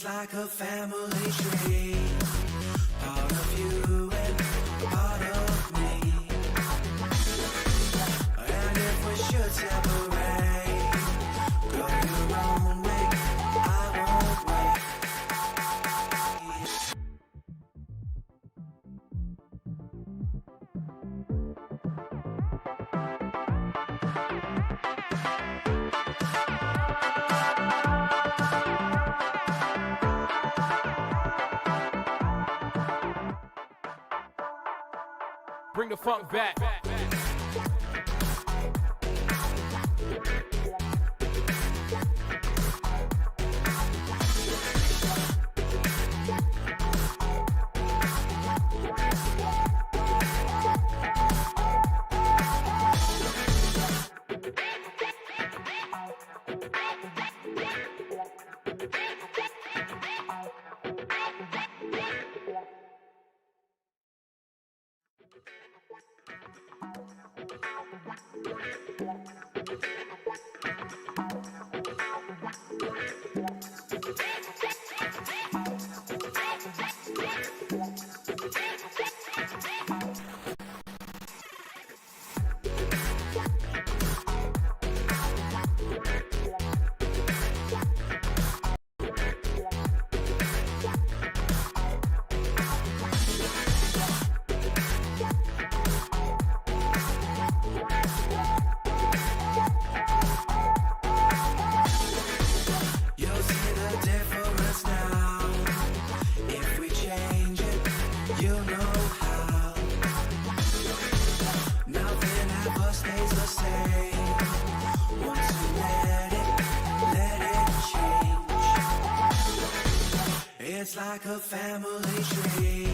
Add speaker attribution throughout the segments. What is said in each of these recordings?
Speaker 1: like a family tree, part of you and part of me. And if we should separate, go your own way, I won't wait.
Speaker 2: Bring the funk back. It's like a family tree,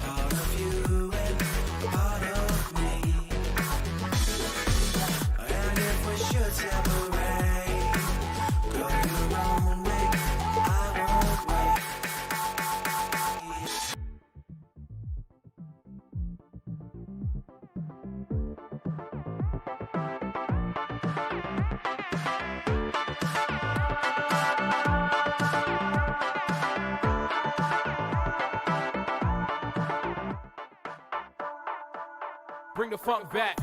Speaker 2: part of you and part of me. And if we should separate, go your own way, I won't wait. Bring the funk back.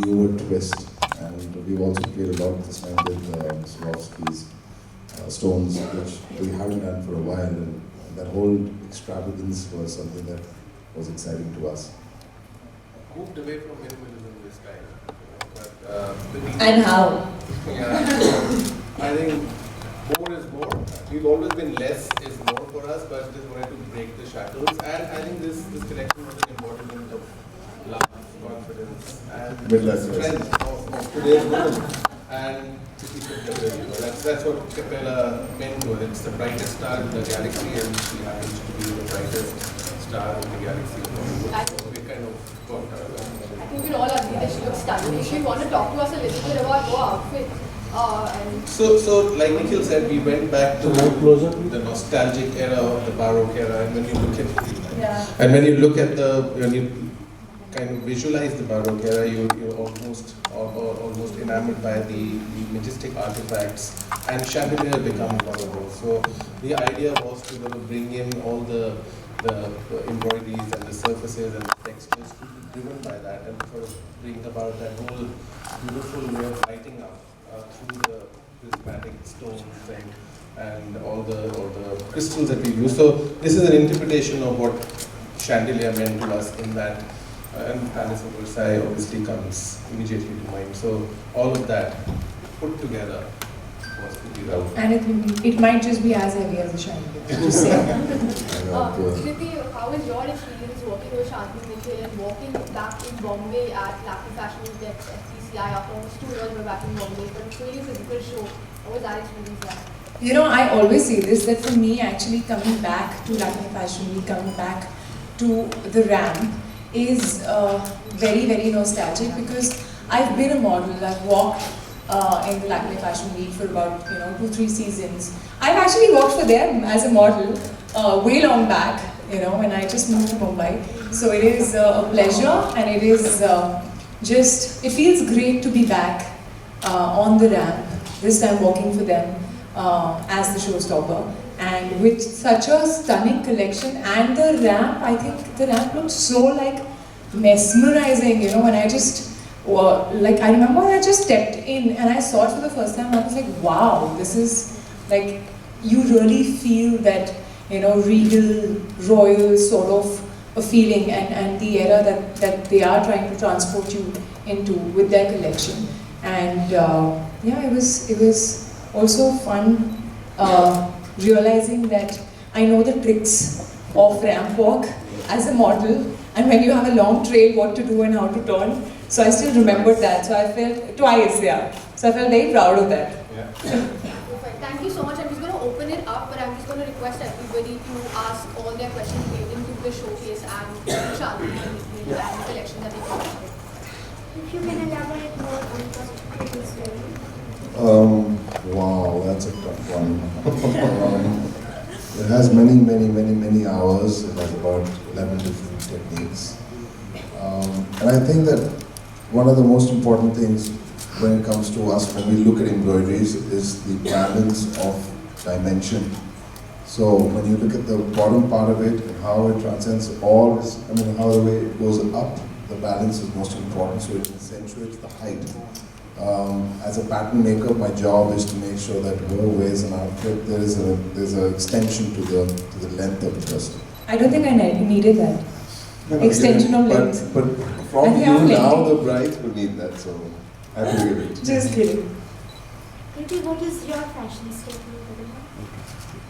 Speaker 3: Newer twist, and we've also played a lot this time with Swarovski's stones, which we haven't done for a while, and that whole extravagance was something that was exciting to us.
Speaker 4: Moved away from minimalism this time,
Speaker 5: and how?
Speaker 4: Yeah, I think more is more. We've always been less is more for us, but just wanted to break the shackles, and I think this collection was an embodiment of love, confidence, and strength of today's women, and to keep it together. That's what Capella meant to it. It's the brightest star in the galaxy, and she happens to be the brightest star in the galaxy. So we kind of worked out.
Speaker 6: I think we'll all agree that she looks stunning. If you want to talk to us a little bit about her outfit.
Speaker 4: So like Nikhil said, we went back to the nostalgic era of the Baroque era, and when you look at when you kind of visualize the Baroque era, you're almost enamored by the majestic artifacts, and chandelier become one of those. So the idea was to bring in all the embroideries and the surfaces and the textures to be driven by that, and sort of bring about that whole beautiful way of lighting up through the prismatic stones and all the crystals that we use. So this is an interpretation of what chandelier meant to us in that, and Palace of Versailles obviously comes immediately to mind. So all of that put together was pretty rough.
Speaker 5: And it might just be as heavy as the shiny gift. Just saying.
Speaker 6: Kriti, how is your experience working with Shantanu Nikhil and walking back in Bombay at Lakme Fashion Week at FTCI after almost 2 years we're back in Bombay, but it's really a physical show. How was that experience like?
Speaker 5: You know, I always say this, that for me actually coming back to Lakme Fashion Week, coming back to the ramp is very, very nostalgic because I've been a model. I've walked in the Lakme Fashion Week for about 2-3 seasons. I've actually worked for them as a model way long back, when I just moved to Mumbai. So it is a pleasure, and it is it feels great to be back on the ramp, this time walking for them as the showstopper. And with such a stunning collection, and the ramp, I think the ramp looked so like mesmerizing, when I just, I remember when I just stepped in and I saw it for the first time, I was like, wow, this is like, you really feel that, regal, royal sort of a feeling and the era that they are trying to transport you into with their collection. And it was also fun realizing that I know the tricks of ramp walk as a model, and when you have a long trail, what to do and how to turn. So I still remembered that. So I felt twice, So I felt very proud of that.
Speaker 4: Yeah.
Speaker 6: Perfect. Thank you so much. I'm just going to open it up, but I'm just going to request everybody to ask all their questions relating to the showcase and Shantanu Nikhil and the collection that they provided.
Speaker 2: If you can elaborate more on the Kriti story.
Speaker 3: Wow, that's a tough one. It has many hours. It has about 11 different techniques. And I think that one of the most important things when it comes to us when we look at embroideries is the balance of dimension. So when you look at the bottom part of it and how it transcends how the way it goes up, the balance is most important, so it accentuates the height. As a pattern maker, my job is to make sure that whoever wears an outfit, there's an extension to the length of the person.
Speaker 5: I don't think I needed that. Extension of length.
Speaker 3: But from you now, the brides will need that, so I have to give it.
Speaker 5: Just kidding.
Speaker 2: Kriti, what is your fashion statement?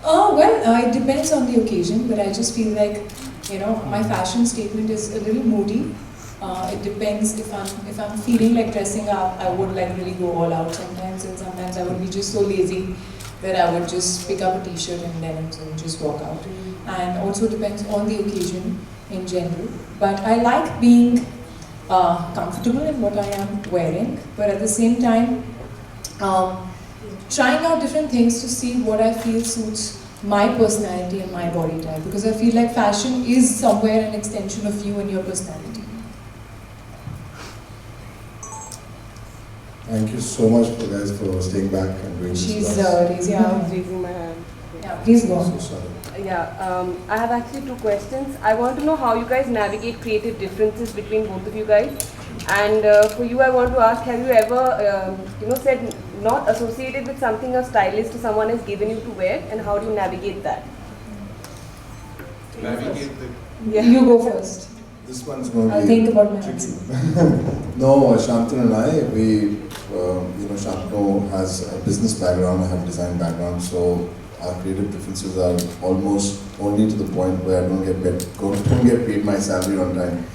Speaker 5: It depends on the occasion, but I just feel like, my fashion statement is a little moody. It depends if I'm feeling like dressing up, I would like really go all out sometimes, and sometimes I would be just so lazy that I would just pick up a t-shirt and denims and just walk out. And also depends on the occasion in general. But I like being comfortable in what I am wearing, but at the same time, trying out different things to see what I feel suits my personality and my body type, because I feel like fashion is somewhere an extension of you and your personality.
Speaker 3: Thank you so much for staying back and doing this.
Speaker 5: She's
Speaker 7: raising my hand.
Speaker 5: Yeah, please go on.
Speaker 3: So sorry.
Speaker 7: I have actually 2 questions. I want to know how you guys navigate creative differences between both of you guys. And for you, I want to ask, have you ever, said not associated with something a stylist or someone has given you to wear, and how do you navigate that?
Speaker 4: Navigate the...
Speaker 7: Yeah.
Speaker 5: You go first.
Speaker 3: This one's going to
Speaker 5: I'll
Speaker 3: be
Speaker 5: think about my
Speaker 3: tricky.
Speaker 5: answer.
Speaker 3: No, Shantanu and I, Shantanu has a business background, I have a design background, so our creative differences are almost only to the point where I don't get paid my salary on time.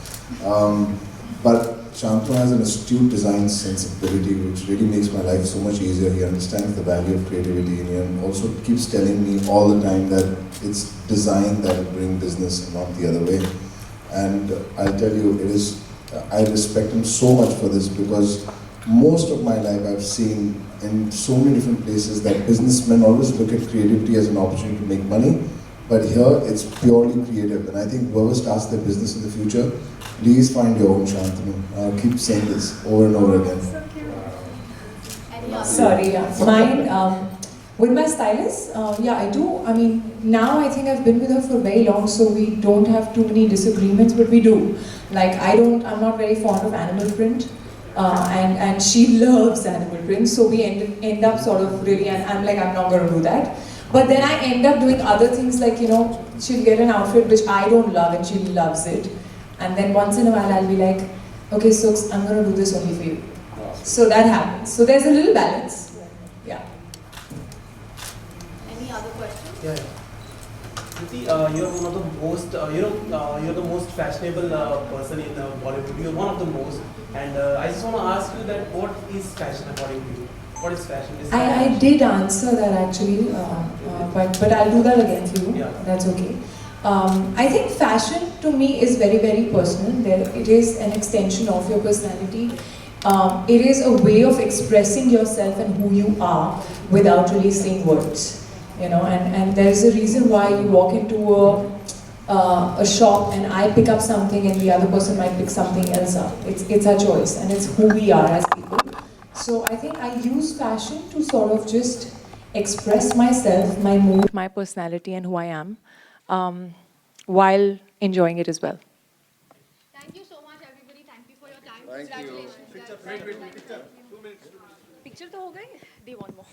Speaker 3: But Shantanu has an astute design sensibility, which really makes my life so much easier. He understands the value of creativity, and also keeps telling me all the time that it's design that will bring business and not the other way. And I'll tell you, I respect him so much for this, because most of my life I've seen in so many different places that businessmen always look at creativity as an opportunity to make money, but here it's purely creative. And I think whoever starts their business in the future, please find your own Shantanu. I'll keep saying this over and over again.
Speaker 6: Any other?
Speaker 5: Sorry, mine, with my stylist, I do. I mean, now I think I've been with her for very long, so we don't have too many disagreements, but we do. Like, I'm not very fond of animal print, and she loves animal print, so we end up sort of really, and I'm like, I'm not going to do that. But then I end up doing other things like, she'll get an outfit which I don't love and she loves it. And then once in a while I'll be like, okay, so I'm going to do this only for you. So that happens. So there's a little balance. Yeah.
Speaker 8: Yeah, yeah. Kriti, you're one of the most, you're the most fashionable person in Bollywood. You're one of the most. And I just want to ask you that what is fashion according to you? What is fashion?
Speaker 5: I did answer that actually, but I'll do that again for you.
Speaker 8: Yeah.
Speaker 5: That's okay. I think fashion to me is very, very personal. It is an extension of your personality. It is a way of expressing yourself and who you are without really saying words. You know, and there's a reason why you walk into a shop and I pick up something and the other person might pick something else up. It's our choice and it's who we are as people. So I think I use fashion to sort of just express myself, my mood, my personality and who I am, while enjoying it as well.
Speaker 6: Thank you so much, everybody. Thank you for your time. Congratulations. Guys.
Speaker 7: Picture तो हो गई? They want more.